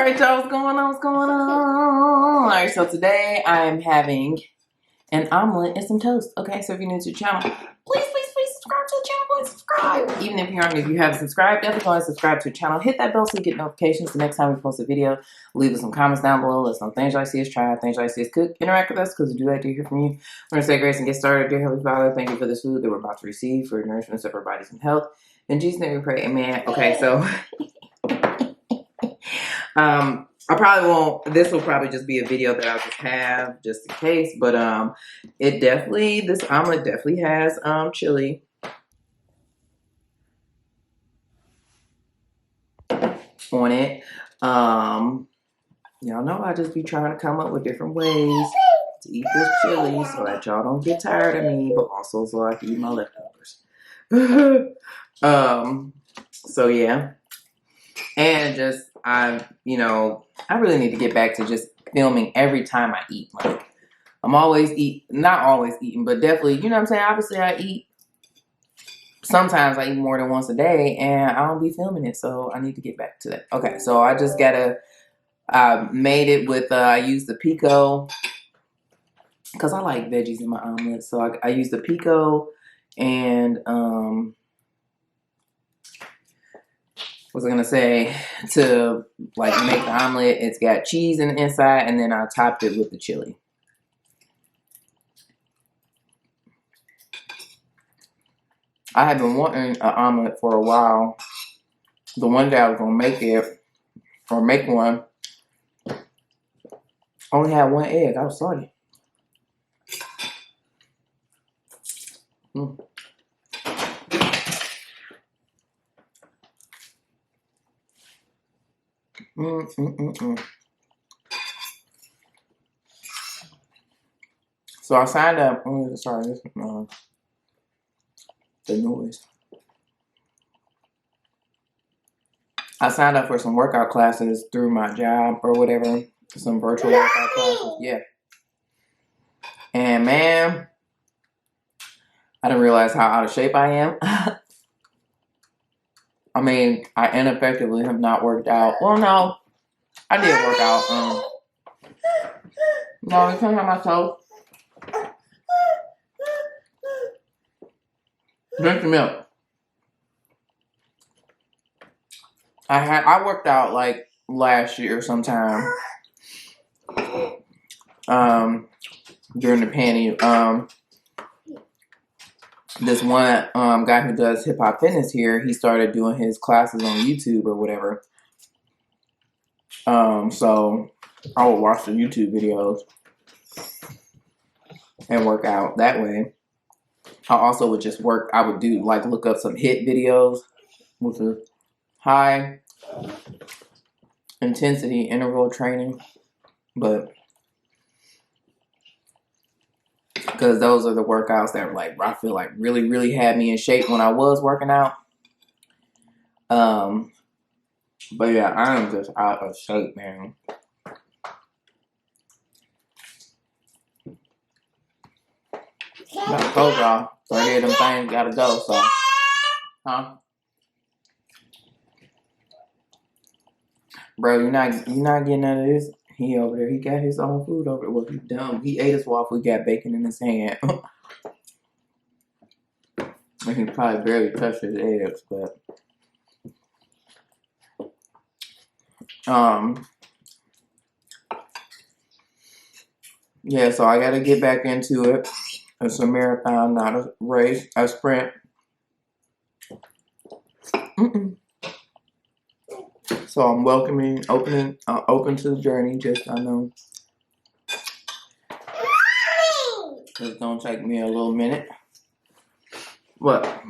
Alright, y'all, what's going on? What's going on? Alright, so today I'm having an omelet and some toast. Okay, so if you're new to the channel, please subscribe to the channel. Please subscribe. Even if you haven't subscribed, definitely go ahead and subscribe to the channel. Hit that bell so you get notifications the next time we post a video. Leave us some comments down below. Let us know things you like to see us try, things you like to see us cook. Interact with us because we do like to hear from you. We're going to say grace and get started. Dear Heavenly Father, thank you for this food that we're about to receive, for nourishment of our bodies and health. In Jesus' name we pray, amen. Okay, so I probably won't, this will probably just be a video that I'll just have just in case, but this omelet definitely has chili on it. Y'all know I just be trying to come up with different ways to eat this chili so that y'all don't get tired of me, but also so I can eat my leftovers. So yeah. And just, I really need to get back to just filming every time I eat. Like, I'm always not always eating, but definitely, you know what I'm saying? Obviously, I eat. Sometimes I eat more than once a day, and I don't be filming it, so I need to get back to that. Okay, so I just made it with, I used the pico, because I like veggies in my omelet. So I used the pico and, was I gonna say, to like make the omelet, it's got cheese in the inside, and then I topped it with the chili. I have been wanting an omelet for a while. The one day I was gonna make one, only had one egg. I was sorry. So I signed up. Sorry, this the noise. I signed up for some workout classes through my job or whatever. Some virtual workout classes. Yeah. And man, I didn't realize how out of shape I am. I mean, I ineffectively have not worked out. Well, no, I did work out. No, you can't have my toast. Drink the milk. I worked out like last year sometime. During the pandemic. This one guy who does hip hop fitness here, he started doing his classes on YouTube or whatever. So I would watch the YouTube videos and work out that way. I also would just work. I would do like look up some HIIT videos, which is high intensity interval training, but because those are the workouts that like I feel like really had me in shape when I was working out. But yeah, I am just out of shape, man. I told y'all 30 of them things gotta go, so huh? Bro, you're not getting none of this. He over there, he got his own food over there. Well, he's dumb. He ate his waffle, he got bacon in his hand. And he probably barely touched his eggs, but yeah, so I gotta get back into it. It's a marathon, not a race, a sprint. So I'm open to the journey. Just I know it's gonna take me a little minute. But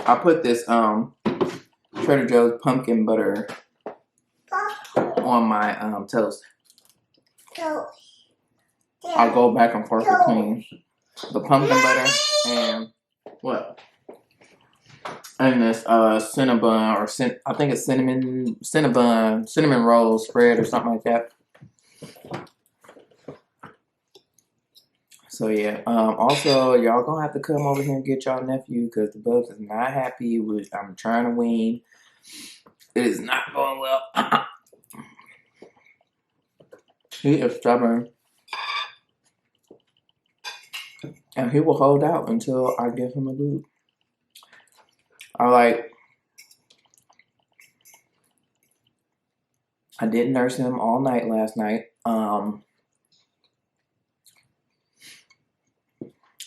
I put this Trader Joe's pumpkin butter on my toast. I'll go back and forth between the pumpkin butter and what? And this cinnamon or I think it's cinnamon roll spread or something like that. So yeah, also y'all gonna have to come over here and get y'all nephew because the Bubs is not happy with I'm trying to wean. It is not going well. He is stubborn. And he will hold out until I give him a boot. I did nurse him all night last night. I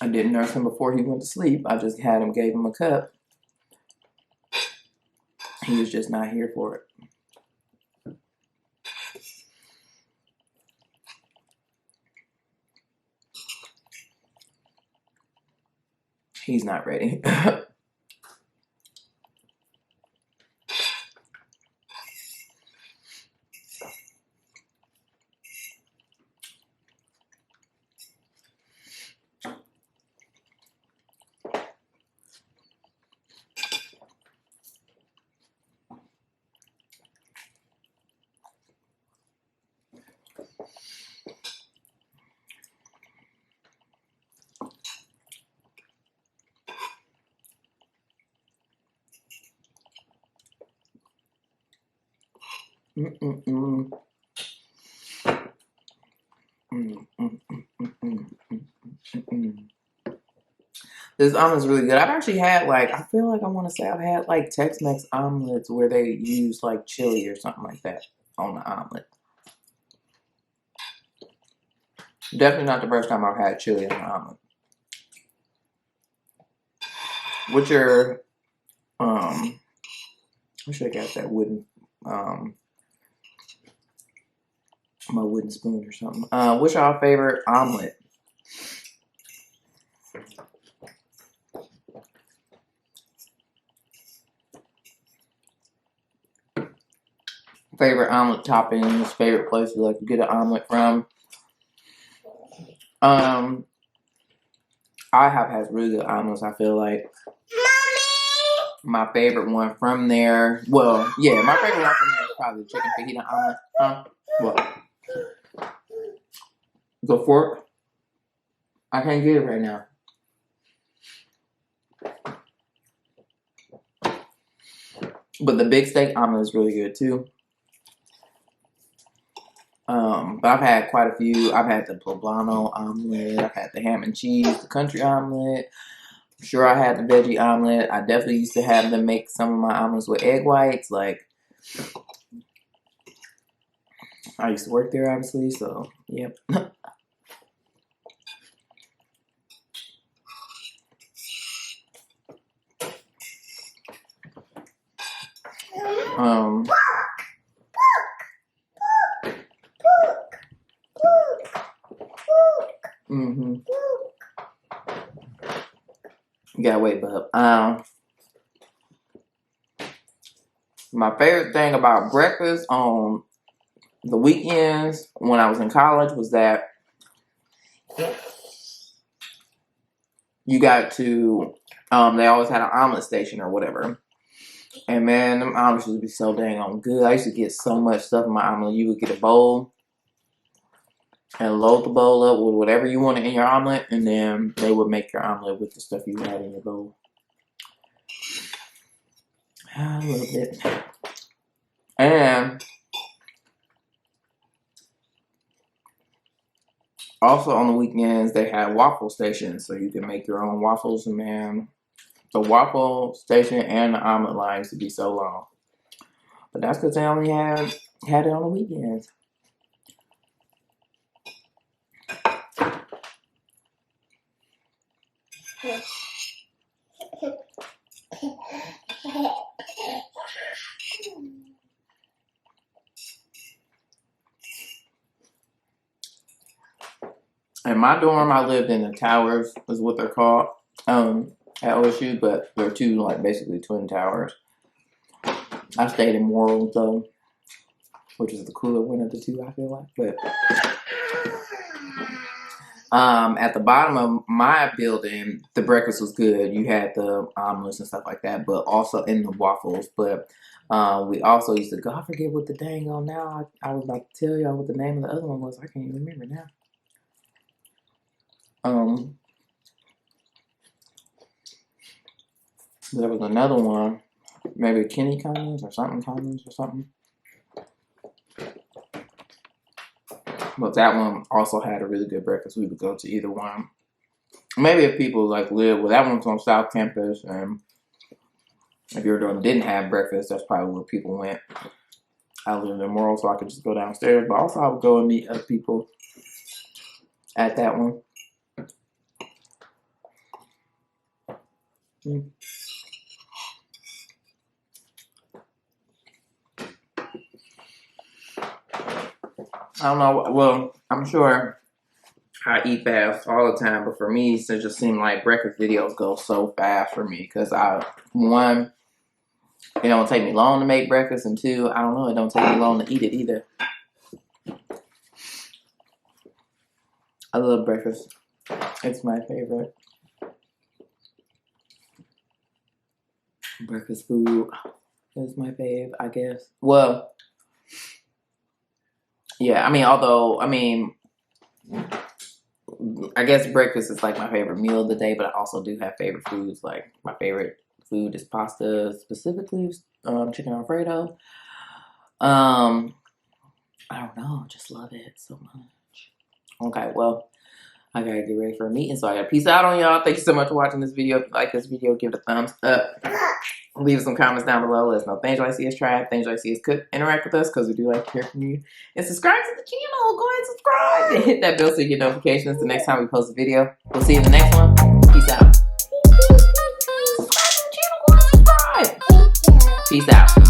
didn't nurse him before he went to sleep. I just gave him a cup. He was just not here for it. He's not ready. This omelet is really good. I've actually had I feel like I want to say I've had Tex-Mex omelets where they use chili or something like that on the omelet. Definitely not the first time I've had chili on an omelet. What's your I should have got that wooden my wooden spoon or something. What's your favorite omelet? Favorite omelet toppings, favorite place you like to get an omelet from. I have had really good omelets, I feel like. My favorite one from there, well, yeah, my favorite one from there is probably the chicken fajita omelet. What? The fork? I can't get it right now. But the big steak omelet is really good too. But I've had quite a few. I've had the poblano omelet. I've had the ham and cheese, the country omelet. I'm sure I had the veggie omelet. I definitely used to have them make some of my omelets with egg whites. I used to work there, obviously, so, yep. You gotta wait, bub. My favorite thing about breakfast on the weekends when I was in college was that you got to, they always had an omelet station or whatever. And man, them omelets used to be so dang on good. I used to get so much stuff in my omelet. You would get a bowl and load the bowl up with whatever you wanted in your omelet, and then they would make your omelet with the stuff you had in your bowl. A little bit. And also on the weekends, they had waffle stations, so you can make your own waffles. And man, the waffle station and the omelet line used to be so long. But that's because they only had it on the weekends. In my dorm, I lived in the towers, is what they're called, at OSU, but they're two, basically twin towers. I stayed in Morals, though, which is the cooler one of the two, I feel like. But at the bottom of my building, the breakfast was good. You had the omelets and stuff like that, but also in the waffles. But we also used to go, I forget what the dang on now. I was about to tell y'all what the name of the other one was. I can't even remember now. There was another one. maybe Kenny Commons or something Commons or something. But that one also had a really good breakfast. We would go to either one. Maybe if people like live, well, that one's on South Campus, and if your dorm didn't have breakfast, that's probably where people went. I lived in Morrill, so I could just go downstairs. But also, I would go and meet other people at that one. I don't know. Well, I'm sure I eat fast all the time, but for me, it just seems like breakfast videos go so fast for me because one, it don't take me long to make breakfast, and two, I don't know, it don't take me long to eat it either. I love breakfast. It's my favorite. Breakfast food is my fave, I guess. Well, yeah, I guess breakfast is like my favorite meal of the day, but I also do have favorite foods. Like my favorite food is pasta, specifically chicken Alfredo. I don't know, just love it so much. Okay, well, I gotta get ready for a meeting, so I gotta peace out on y'all. Thank you so much for watching this video. If you like this video, give it a thumbs up. Leave some comments down below. Let us know things you like to see us try, things you like to see us cook. Interact with us because we do like to hear from you. And subscribe to the channel. Go ahead and subscribe. And hit that bell so you get notifications the next time we post a video. We'll see you in the next one. Peace out. Subscribe to the channel. Go ahead and subscribe. Peace out.